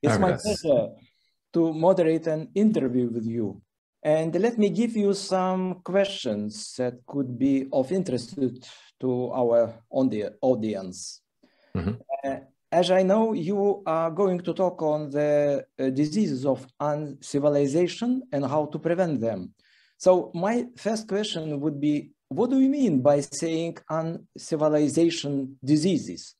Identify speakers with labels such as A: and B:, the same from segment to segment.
A: It's my
B: Arvydas.
A: pleasure to moderate an interview with you. And let me give you some questions that could be of interest to our audience.
B: Mm-hmm.
A: As I know, you are going to talk on the diseases of uncivilization and how to prevent them. So my first question would be, what do you mean by saying uncivilization diseases?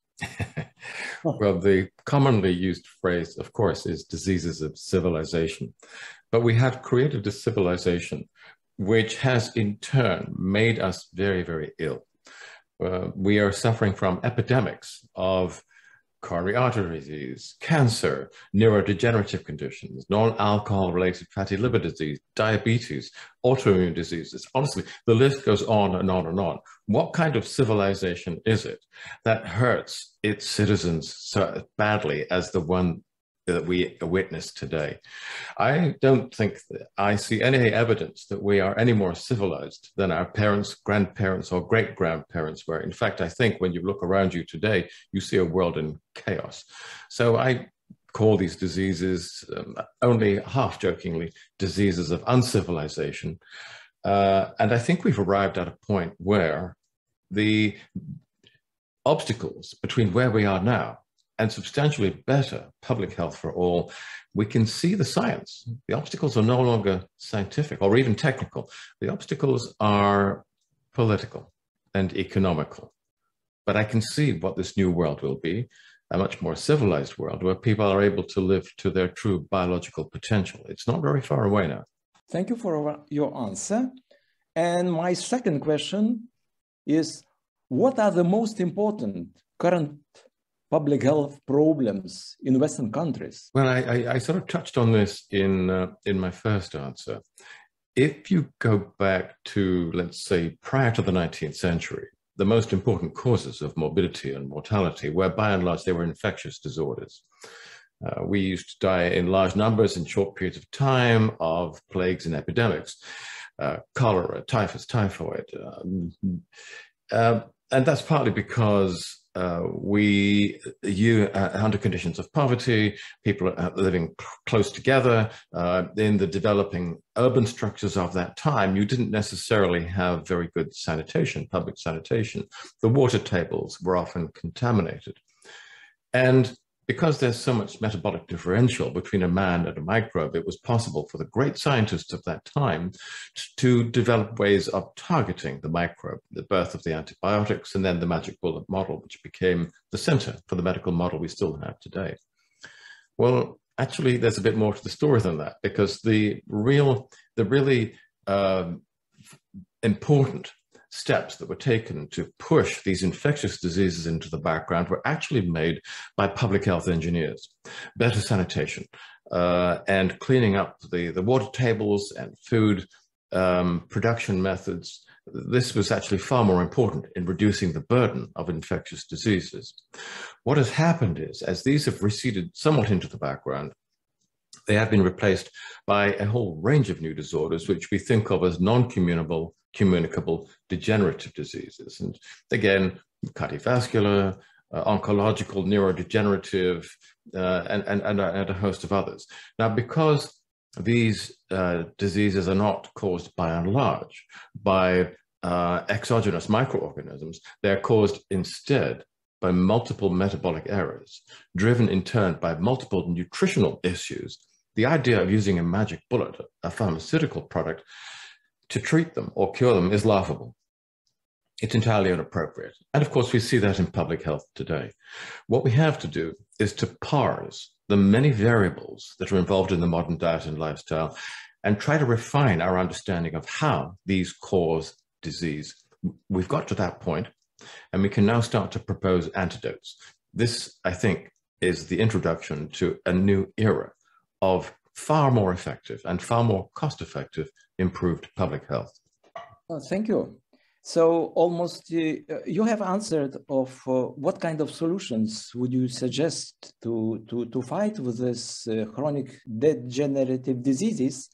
B: Well, the commonly used phrase, of course, is diseases of civilization. But we have created a civilization which has in turn made us very, very ill. We are suffering from epidemics of coronary artery disease, cancer, neurodegenerative conditions, non-alcohol related fatty liver disease, diabetes, autoimmune diseases. Honestly, the list goes on and on and on. What kind of civilization is it that hurts its citizens so badly as the one that we witness today? I don't think that I see any evidence that we are any more civilized than our parents, grandparents, or great-grandparents were. In fact, I think when you look around you today, you see a world in chaos. So I call these diseases, only half-jokingly, diseases of uncivilization. And I think we've arrived at a point where the obstacles between where we are now and substantially better public health for all, we can see the science. The obstacles are no longer scientific or even technical. The obstacles are political and economical. But I can see what this new world will be, a much more civilized world where people are able to live to their true biological potential. It's not very far away now.
A: Thank you for your answer. And my second question is, what are the most important current public health problems in Western countries?
B: Well, I sort of touched on this in my first answer. If you go back to, let's say, prior to the 19th century, the most important causes of morbidity and mortality were, by and large, they were infectious disorders. We used to die in large numbers in short periods of time of plagues and epidemics, cholera, typhus, typhoid. And that's partly because under conditions of poverty, people are living close together. In the developing urban structures of that time, you didn't necessarily have very good sanitation, public sanitation. The water tables were often contaminated. And because there's so much metabolic differential between a man and a microbe, it was possible for the great scientists of that time to develop ways of targeting the microbe, the birth of the antibiotics, and then the magic bullet model, which became the center for the medical model we still have today. Well, actually, there's a bit more to the story than that, because the really important steps that were taken to push these infectious diseases into the background were actually made by public health engineers. Better sanitation and cleaning up the water tables and food production methods. This was actually far more important in reducing the burden of infectious diseases. What has happened is, as these have receded somewhat into the background, they have been replaced by a whole range of new disorders, which we think of as non-communicable, degenerative diseases. And again, cardiovascular, oncological, neurodegenerative, and a host of others. Now, because these diseases are not caused by and large by exogenous microorganisms, they're caused instead by multiple metabolic errors, driven in turn by multiple nutritional issues. The idea of using a magic bullet, a pharmaceutical product, to treat them or cure them is laughable. It's entirely inappropriate. And of course, we see that in public health today. What we have to do is to parse the many variables that are involved in the modern diet and lifestyle and try to refine our understanding of how these cause disease. We've got to that point, and we can now start to propose antidotes. This, I think, is the introduction to a new era of far more effective and far more cost-effective improved public health.
A: Oh, thank you. So almost you have answered of what kind of solutions would you suggest to fight with this chronic degenerative diseases,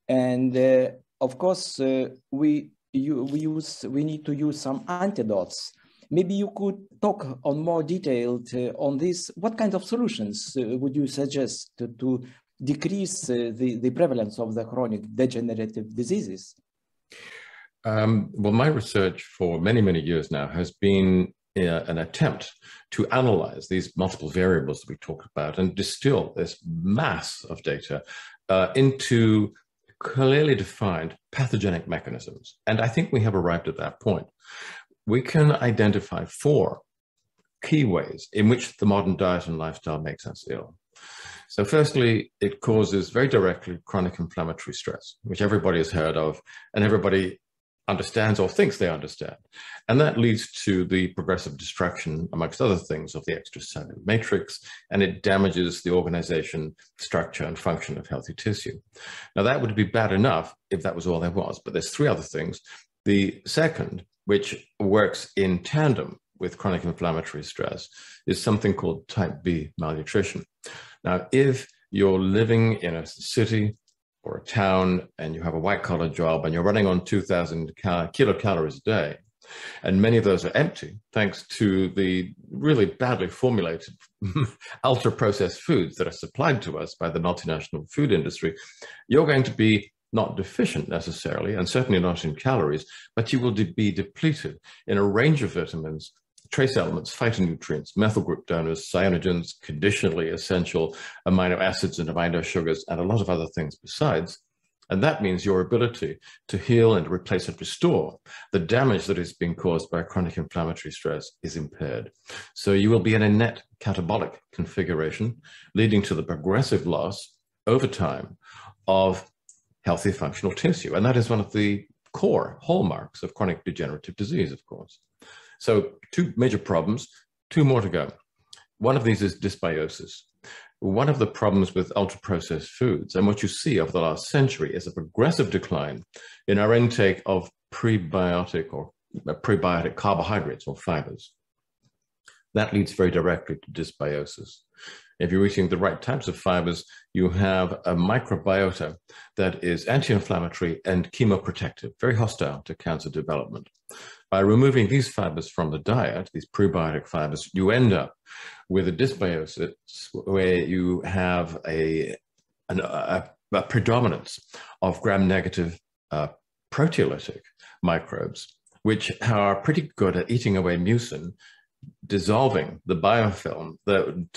A: and of course we need to use some antidotes. maybe you could talk on more detailed on this. What kind of solutions would you suggest to decrease the prevalence of the chronic degenerative diseases?
B: Well, my research for many, many years now has been an attempt to analyze these multiple variables that we talked about and distill this mass of data into clearly defined pathogenic mechanisms. And I think we have arrived at that point. We can identify 4 key ways in which the modern diet and lifestyle makes us ill. So firstly, it causes very directly chronic inflammatory stress, which everybody has heard of and everybody understands or thinks they understand. And that leads to the progressive destruction, amongst other things, of the extracellular matrix, and it damages the organization, structure, and function of healthy tissue. Now, that would be bad enough if that was all there was, but there's 3 other things. The second, which works in tandem with chronic inflammatory stress, is something called type B malnutrition. Now, if you're living in a city or a town and you have a white-collar job and you're running on 2,000 kilocalories a day, and many of those are empty thanks to the really badly formulated ultra-processed foods that are supplied to us by the multinational food industry, you're going to be not deficient necessarily, and certainly not in calories, but you will be depleted in a range of vitamins, trace elements, phytonutrients, methyl group donors, cyanogens, conditionally essential amino acids and amino sugars, and a lot of other things besides. And that means your ability to heal and replace and restore the damage that is being caused by chronic inflammatory stress is impaired. So you will be in a net catabolic configuration, leading to the progressive loss over time of healthy functional tissue. And that is one of the core hallmarks of chronic degenerative disease, of course. So 2 major problems, 2 more to go. One of these is dysbiosis. One of the problems with ultra-processed foods, and what you see over the last century, is a progressive decline in our intake of prebiotic carbohydrates or fibers. That leads very directly to dysbiosis. If you're eating the right types of fibers, you have a microbiota that is anti-inflammatory and chemoprotective, very hostile to cancer development. By removing these fibers from the diet, these prebiotic fibers, you end up with a dysbiosis where you have a predominance of gram-negative proteolytic microbes, which are pretty good at eating away mucin, dissolving the biofilm and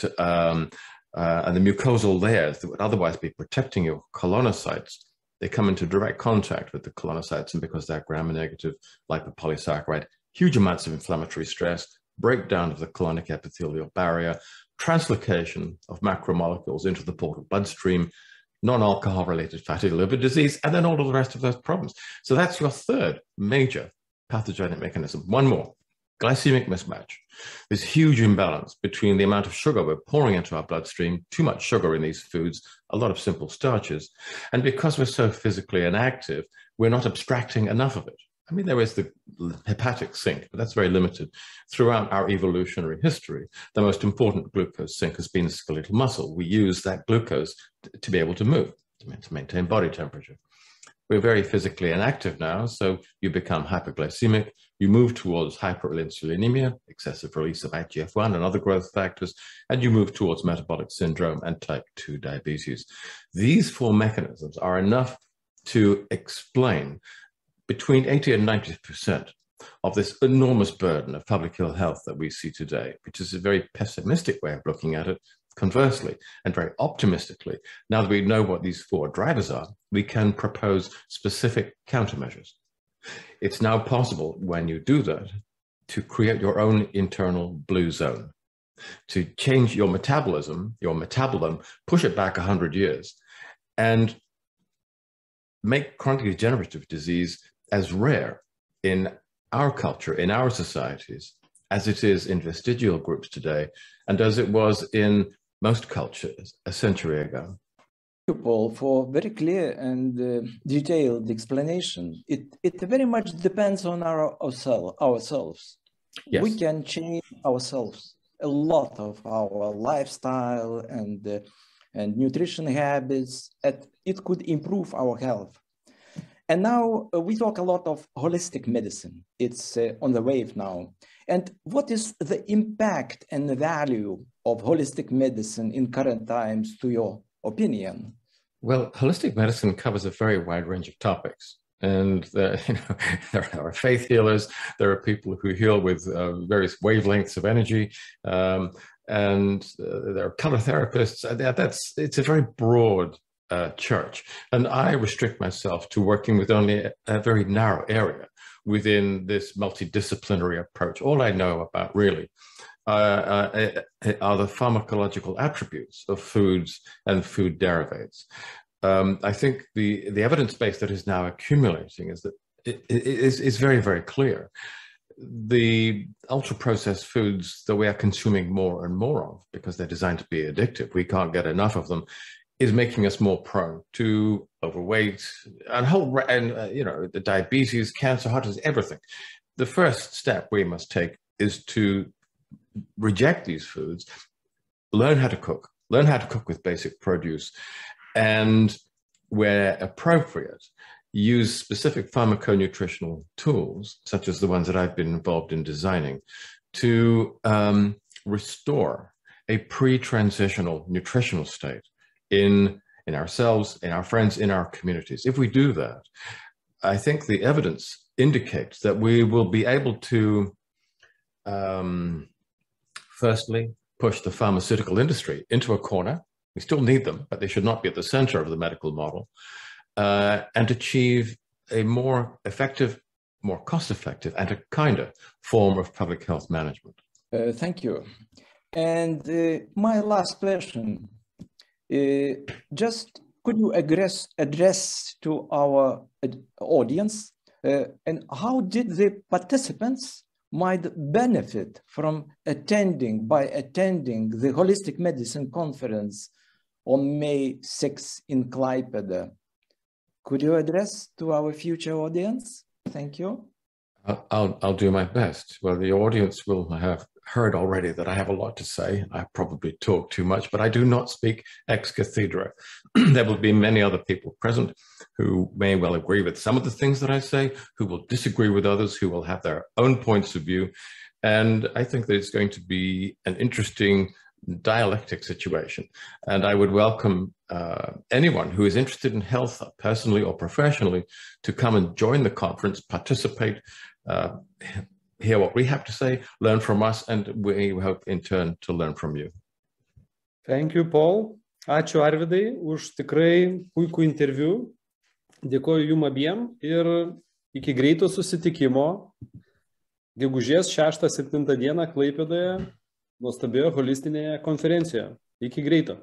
B: the mucosal layers that would otherwise be protecting your colonocytes. They come into direct contact with the colonocytes, and because they're gram-negative lipopolysaccharide, huge amounts of inflammatory stress, breakdown of the colonic epithelial barrier, translocation of macromolecules into the portal bloodstream, non-alcohol related fatty liver disease, and then all of the rest of those problems. So that's your 3rd major pathogenic mechanism. One more. Glycemic mismatch. This huge imbalance between the amount of sugar we're pouring into our bloodstream, too much sugar in these foods, a lot of simple starches, and because we're so physically inactive, we're not abstracting enough of it. I mean, there is the hepatic sink, but that's very limited. Throughout our evolutionary history, the most important glucose sink has been the skeletal muscle. We use that glucose to be able to move, to maintain body temperature. We're very physically inactive now, so you become hyperglycemic, you move towards hyperinsulinemia, excessive release of IGF-1 and other growth factors, and you move towards metabolic syndrome and type 2 diabetes. These 4 mechanisms are enough to explain between 80 and 90% of this enormous burden of public ill health that we see today, which is a very pessimistic way of looking at it. Conversely, and very optimistically, now that we know what these 4 drivers are, we can propose specific countermeasures. It's now possible, when you do that, to create your own internal blue zone, to change your metabolism, your metabolome, push it back 100 years, and make chronic degenerative disease as rare in our culture, in our societies, as it is in vestigial groups today, and as it was in most cultures a century ago.
A: Thank you, Paul, for very clear and detailed explanation. It very much depends on ourselves.
B: Yes.
A: We can change ourselves, a lot of our lifestyle and nutrition habits. It could improve our health. And now we talk a lot of holistic medicine. It's on the wave now. And what is the impact and the value of holistic medicine in current times, to your opinion?
B: Well, holistic medicine covers a very wide range of topics. And there are faith healers, there are people who heal with various wavelengths of energy, and there are color therapists. It's a very broad church. And I restrict myself to working with only a very narrow area within this multidisciplinary approach. All I know about really are the pharmacological attributes of foods and food derivatives. I think the evidence base that is now accumulating is that it is very, very clear. The ultra-processed foods that we are consuming more and more of, because they're designed to be addictive, we can't get enough of them, is making us more prone to overweight and the diabetes, cancer, heart disease, everything. The first step we must take is to reject these foods, learn how to cook with basic produce, and where appropriate, use specific pharmaconutritional tools, such as the ones that I've been involved in designing, to restore a pre-transitional nutritional state in ourselves, in our friends, in our communities. If we do that, I think the evidence indicates that we will be able to, firstly, push the pharmaceutical industry into a corner. We still need them, but they should not be at the center of the medical model, and achieve a more effective, more cost-effective, and a kinder form of public health management.
A: Thank you. And my last question, just could you address to our audience, and how did the participants might benefit from attending the Holistic Medicine Conference on May 6 in Klaipėda? Could you address to our future audience? Thank you.
B: I'll do my best. Well, the audience will have heard already that I have a lot to say. I probably talk too much, but I do not speak ex cathedra. There will be many other people present who may well agree with some of the things that I say, who will disagree with others, who will have their own points of view. And I think that it's going to be an interesting dialectic situation. And I would welcome anyone who is interested in health, personally or professionally, to come and join the conference, participate, hear what we have to say, learn from us, and we hope in turn to learn from you.
C: Thank you, Paul. Ačiū Arvydai už tikrai puikų interviu. Dėkoju jums abiem ir iki greito susitikimo. Gegužės 6-7 dieną Klaipėdoje nuostabioje holistinėje konferencijoje. Iki greito.